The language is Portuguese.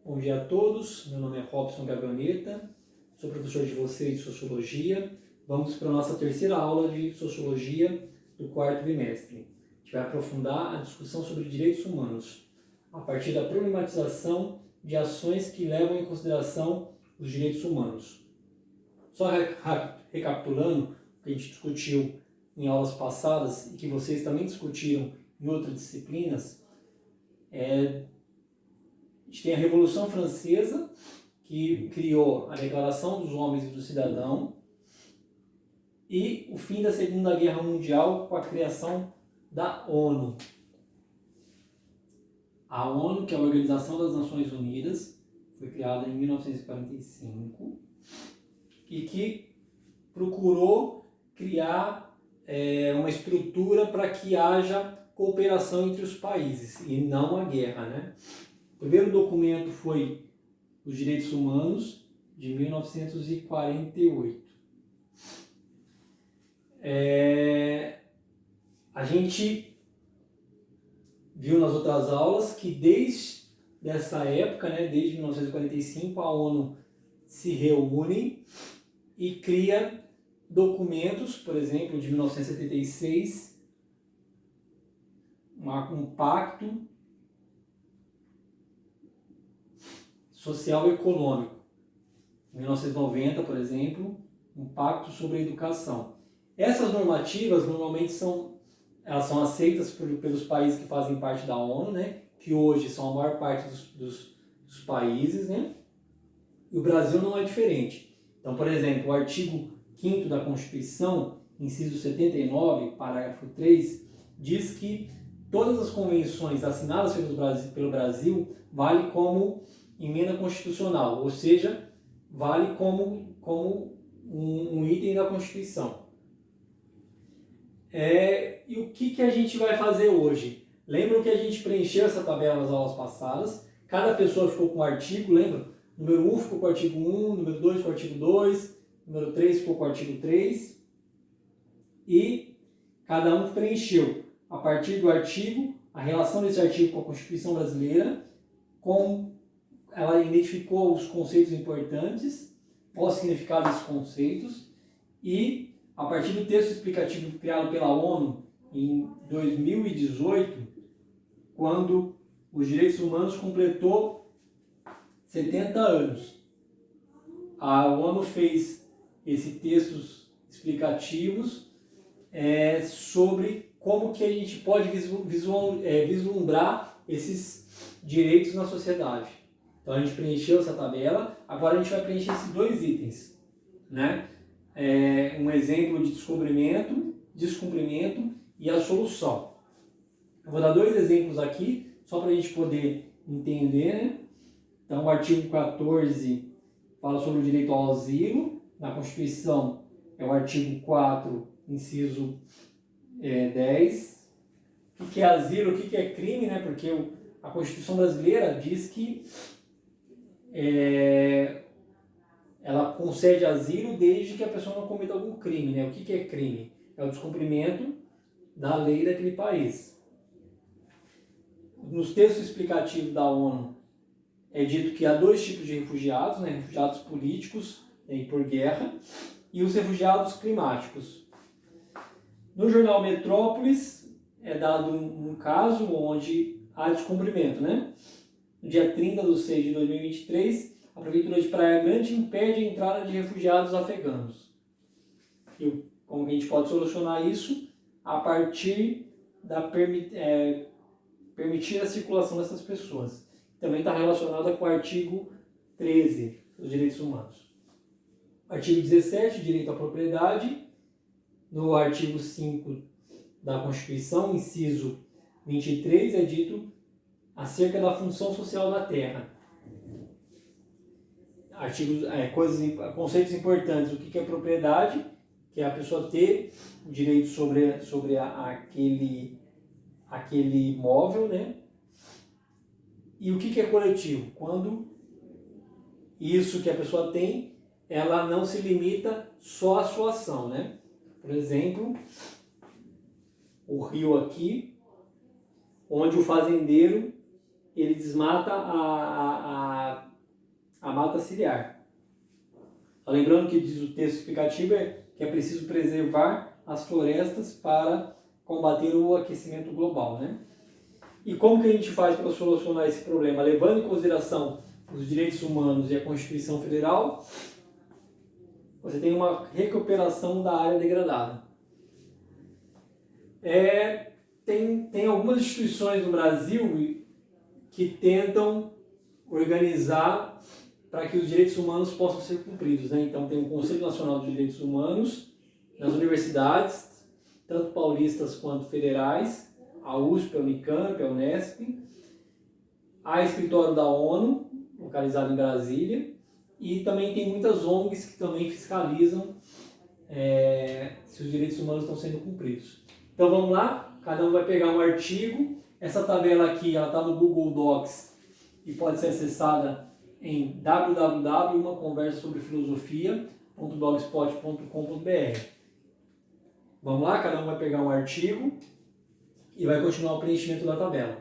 Bom dia a todos, meu nome é Robson Gabioneta, sou professor de vocês de Sociologia. Vamos para a nossa terceira aula de Sociologia do quarto bimestre. A gente vai aprofundar a discussão sobre direitos humanos, a partir da problematização de ações que levam em consideração os direitos humanos. Só recapitulando o que a gente discutiu em aulas passadas e que vocês também discutiram em outras disciplinas, a gente tem a Revolução Francesa, que criou a Declaração dos Homens e do Cidadão, e o fim da Segunda Guerra Mundial com a criação da ONU. A ONU, que é a Organização das Nações Unidas, foi criada em 1945 e que procurou criar uma estrutura para que haja cooperação entre os países e não a guerra, né? O primeiro documento foi os Direitos Humanos, de 1948. A gente viu nas outras aulas que desde essa época, né, desde 1945, a ONU se reúne e cria documentos, por exemplo, de 1976, um pacto social e econômico. Em 1990, por exemplo, um pacto sobre a educação. Essas normativas normalmente são aceitas pelos países que fazem parte da ONU, né, que hoje são a maior parte dos países, né, e o Brasil não é diferente. Então, por exemplo, o artigo 5º da Constituição, inciso 79, parágrafo 3, diz que todas as convenções assinadas pelo Brasil valem como emenda constitucional, ou seja, vale como um item da Constituição. E o que a gente vai fazer hoje? Lembram que a gente preencheu essa tabela nas aulas passadas, cada pessoa ficou com um artigo, lembra? Número 1 ficou com o artigo 1, número 2 com o artigo 2, número 3 ficou com o artigo 3, e cada um preencheu, a partir do artigo, a relação desse artigo com a Constituição Brasileira, ela identificou os conceitos importantes, qual o significado desses conceitos, e a partir do texto explicativo criado pela ONU em 2018, quando os direitos humanos completou 70 anos. A ONU fez esses textos explicativos sobre como que a gente pode vislumbrar esses direitos na sociedade. Então a gente preencheu essa tabela, agora a gente vai preencher esses dois itens, né? Um exemplo de descumprimento e a solução. Eu vou dar dois exemplos aqui, só para a gente poder entender, né? Então o artigo 14 fala sobre o direito ao asilo, na Constituição é o artigo 4, inciso 10. O que é asilo, o que é crime, né? Porque a Constituição brasileira diz que ela concede asilo desde que a pessoa não cometa algum crime, né? O que é crime? É o descumprimento da lei daquele país. Nos textos explicativos da ONU é dito que há dois tipos de refugiados, né? Refugiados políticos e por guerra, e os refugiados climáticos. No jornal Metrópolis é dado um caso onde há descumprimento, né? No dia 30/6 de 2023, a Prefeitura de Praia Grande impede a entrada de refugiados afegãos. E como que a gente pode solucionar isso? A partir da permitir a circulação dessas pessoas. Também está relacionada com o artigo 13 dos direitos humanos. Artigo 17, direito à propriedade. No artigo 5 da Constituição, inciso 23, é dito acerca da função social da terra. Conceitos importantes: o que é propriedade, que é a pessoa ter o direito sobre aquele imóvel, né? E o que é coletivo? Quando isso que a pessoa tem, ela não se limita só à sua ação, né? Por exemplo, o rio aqui, onde o fazendeiro ele desmata a mata ciliar. Lembrando que diz o texto explicativo que é preciso preservar as florestas para combater o aquecimento global, né? E como que a gente faz para solucionar esse problema? Levando em consideração os direitos humanos e a Constituição Federal, você tem uma recuperação da área degradada. Tem algumas instituições no Brasil que tentam organizar para que os direitos humanos possam ser cumpridos, né? Então tem o Conselho Nacional de Direitos Humanos nas universidades, tanto paulistas quanto federais, a USP, a Unicamp, a Unesp, a escritório da ONU, localizado em Brasília, e também tem muitas ONGs que também fiscalizam se os direitos humanos estão sendo cumpridos. Então vamos lá, cada um vai pegar um artigo. Essa tabela aqui está no Google Docs e pode ser acessada em www.umaconversasobrefilosofia.blogspot.com.br. Vamos lá, cada um vai pegar um artigo e vai continuar o preenchimento da tabela.